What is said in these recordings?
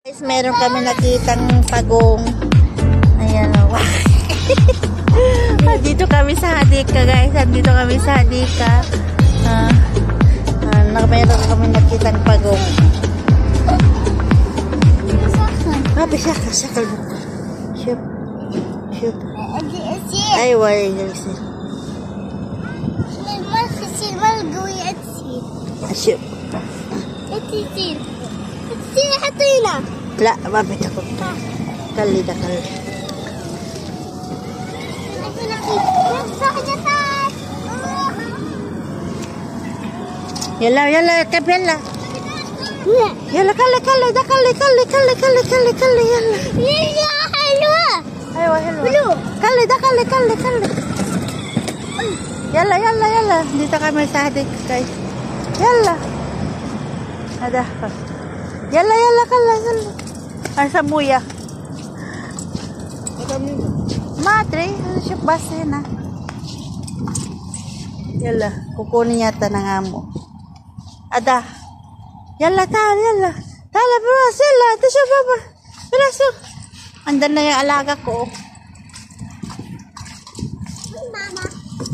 Guys, meron kami nakitang pagong. Ayan o. Dito kami sa Hadika, guys. Dito kami sa Hadika. Meron kami nakitang pagong. Bisa kasakal mo. Shoot. Shoot. Ay, wala yung isi. Shoot. لا ما بتاكل كلي ده كلي يلا يلا اركب يلا يلا كلي ده كلي يلا يا حلوة ايوه حلوة كلي ده كلي يلا dito kami sa Hadik guys يلا هذا يلا كلا asa muya madre siya base na yalla kukunin yata ng amo ada yalla tala bro sila ito siya baba piraso andan na yung alaga ko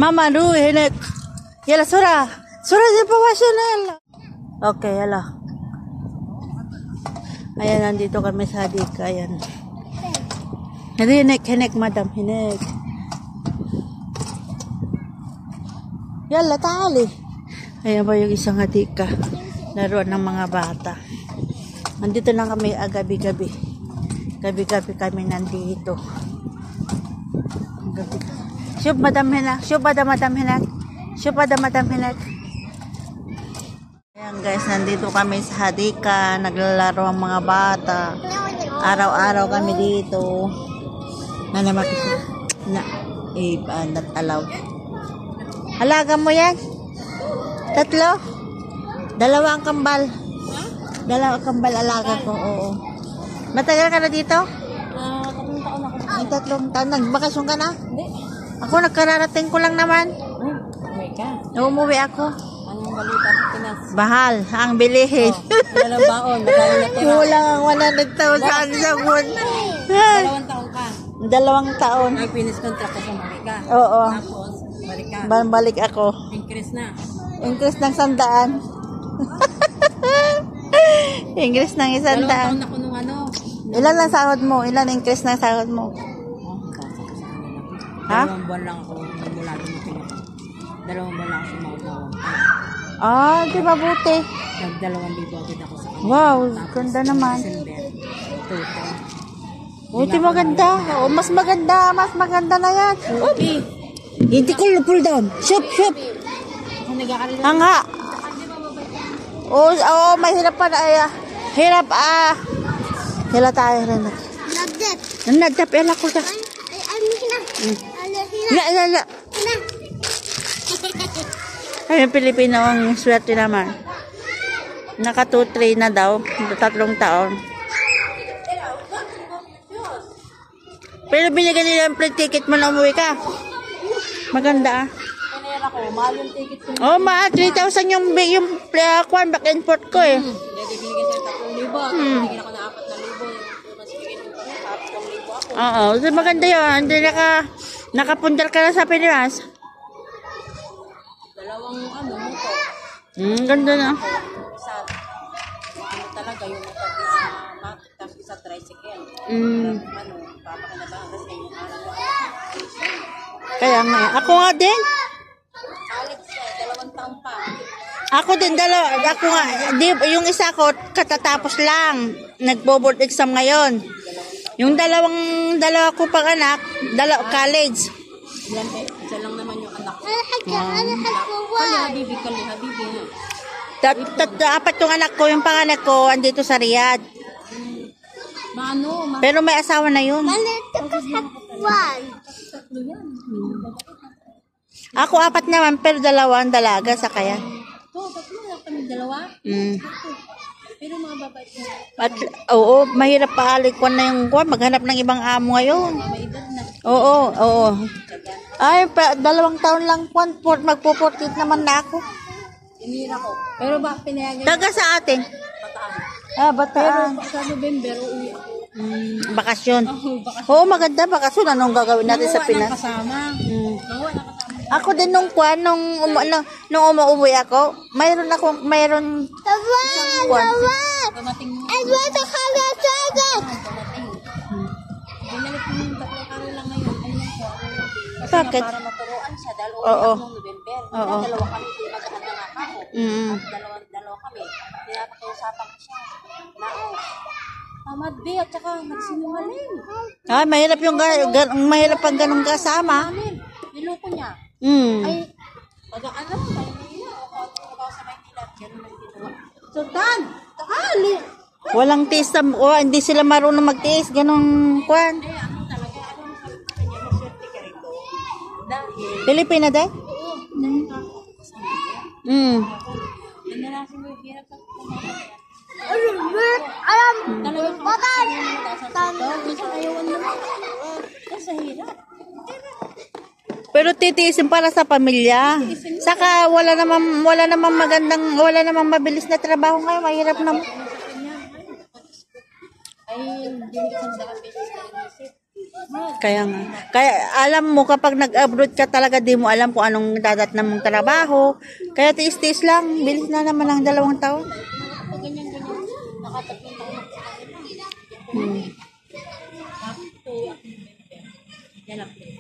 mama ru hinek yalla sura di pawasya na yalla okay yalla. Ayan, nandito kami sa Hadika. Ayan. Hinek, madam. Hinek. Yalla, tali. Ayan ba yung isang Hadika. Laruan ng mga bata. Nandito lang kami gabi-gabi. Gabi-gabi kami nandito. Gabi. Shub, madam Hinek. Ayan guys, nandito kami sa Hadika, naglalaro ang mga bata. Araw-araw kami dito. Not allowed. Halaga mo yan? 3? 2 ang kambal. 2 kambal alaga ko, oo. Matagal ka na dito? 3 taon ako. 3 taon? Nagbakasyon ka na? Hindi. Ako nagkararating ko lang naman. Umuwi ka? Umuwi ako. Anong balita sa Pinas? Bahal, ang bilihin. Walang baon, magkano natira? Kulang ang 100,000 sa buwan. 2 taon ka? 2 taon. Ay, finish contract ko sa Marika. Oo. Tapos, balik ka. Balik ako. Increase na. Increase ng 100. Increase ng 100. 2 taon ako nung ano. Ilan lang sahod mo? Ilan increase ng sahod mo? Ha? 2 buwan lang ako mula dumating ako. 2 buwan lang ako sumawag. Di mabuti. Nag-2,000 agad ako sa kanila. Wow, Tapos, ganda naman. December, 2,000. Buti maganda. Mas maganda na yan. Hindi ko pull down. Shop. Hanga. Mahirap pa na. Hirap Hila tayo rin. Nadap. Ela ko ta. La. Ay, Pilipino ang swerte naman. Naka 2-3 na daw. 3 taon. Pero binigyan nila ang plane ticket mo na umuwi ka. Maganda Kanera ko, mahal yung ticket ko. mahal. 3,000 yung back and forth ko eh. Hindi, binigyan siya 3,000. Binigyan ako na 4,000. Mas bigyan ko na 4,000 ako. So maganda yun. Hindi nakapundal ka na sa Pilipinas. 2 motor. Ganda na. Isa, talaga yung motor na matik, tapos isa tricycle. Papakinabangan kasi yung araw ko. Kaya nga. Ako nga din. Alex, 2 taon pa. Ako din, ako nga. Yung isa ko, katatapos lang. Nagbo-board exam ngayon. Yung dalawa ko pang anak, college. Isa lang naman yung anak ko. Habibi. 4 yung anak ko, yung panganak ko, andito sa Riyadh. Pero may asawa na yun. Ako 4 naman, pero 2 ang dalaga sa kaya. 2. Pero mga babae Mahirap paalikwan na yung maghanap ng ibang amo ngayon. may edad na. Oo. Ay, 2 taon lang magpo-portrait naman na ako. Inira ko. Pero ba pinayagan Taga sa atin? Bataan. Ah, Bataan. Sa November, uuwi ako. Bakasyon. Baka Oo, maganda bakasyon. Anong gagawin natin sa Pinas? kasama. Mm. Manguha na kasama. Ako din nung umuwi ako, mayroon kwan. Dumating mo. Binalik mo yung 3 araw lang ngayon. Ayun po. Kasi Bakit? para maturuan siya dahil Oo. uuwi ako noong November. Oo. Dalawa kami, di magkakanta nga ako. Mm. At dalawa kami. Pinapakiusapan ko siya. Na, tamad be, at saka nagsinungaling. Ah, mahirap mahirap ang ganung kasama. Amin, niloko niya. Ay, ano, Maynila. Ako sa Maynila. Ganun lang ginawa. Sultan, takali. Walang tiis hindi sila marunong magtiis, ganung kwan. Ay, ano talaga, ano sabi ko kanya, maswerte ka rito. Dahil, Pilipina din? oo, dahil ako kasama niya. Nanarasin mo yung hirap sa kumakain. Talagang kasi ayawan naman. Kasi hirap. Pero titiisin para sa pamilya. Saka wala namang mabilis na trabaho ngayon, mahirap na. Ay, diniksan sa beses ka inisip. Kaya nga. Kaya alam mo kapag nag-abroad ka talaga di mo alam kung anong dadatnan mong trabaho. Kaya tiis-tiis lang, bilis na naman ang 2 taon. Pag ganyan-ganyan, nakatatlong taon ako sa kanila. Yan ang play.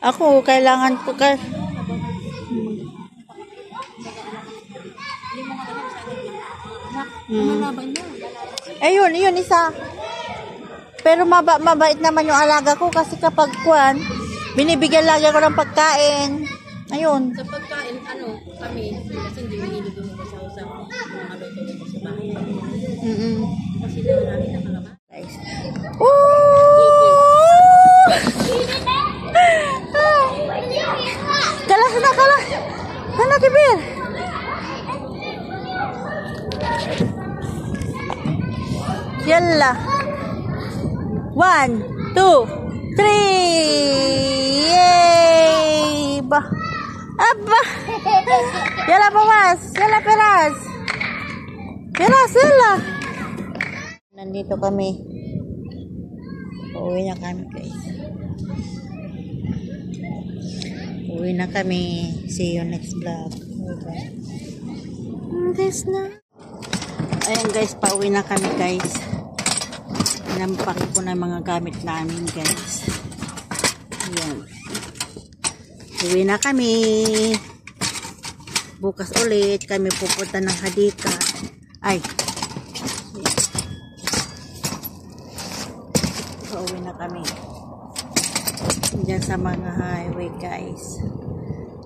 Ako, kailangan ko Hindi mo nga alam sa anak. Lumalaban niya. yun isa. Pero mabait naman yung alaga ko kasi kapag kwan, binibigyan lagi ako ng pagkain. Ayun. Sa pagkain, kami, kasi hindi mahilig yung mag-usap mga luto ko sa bahay. Kasi lang namin nakalaman. Guys. Kalas. Sana kibir. Yalla. 1, 2, 3. Yay! Aba. Yalla bawas. Yalla peras. Yalla. Nandito kami. Uwi na kami, guys. Uwi na kami. See you next vlog. This na. Ayan guys, pauwi na kami guys. Nampaki ko na mga gamit namin guys. Ayan. Uwi na kami. Bukas ulit kami pupunta ng Hadika. Ay. Pauwi na kami. Diyan sa mga highway guys.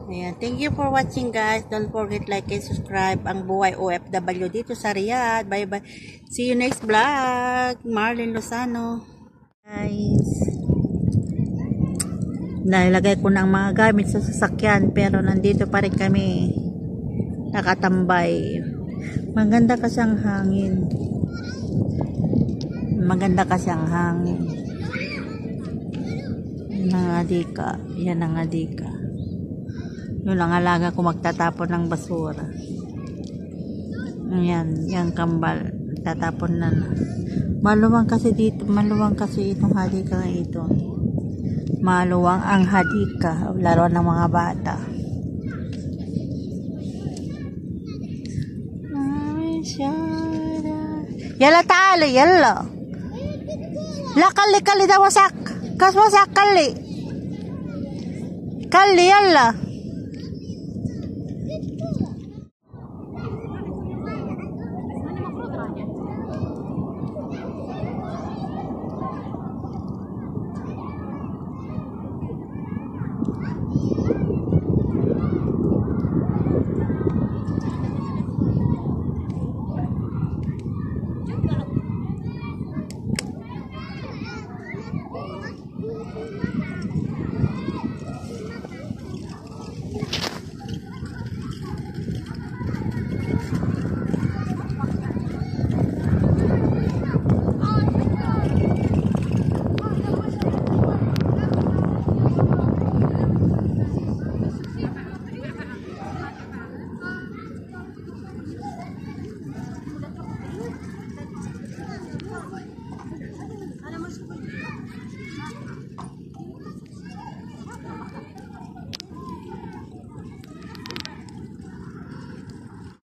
Ayan. Thank you for watching guys. Don't forget like and subscribe. Ang buhay OFW dito sa Riyadh. Bye bye. See you next vlog. Marlene Lozano. Guys. Nalagay ko ng mga gamit sa sasakyan. Pero nandito pa rin kami. Nakatambay. Maganda kasi ang hangin. Yan ang Hadika. Yun ang alaga ko magtatapon ng basura. Ayan, yung kambal. Tatapon na. Maluwang kasi itong Hadika na ito. Maluwang ang Hadika. Laro ng mga bata. Yalla ta'ala, yalla. La kalli daw wasak. Kas wasak kalli. Kalli, yalla.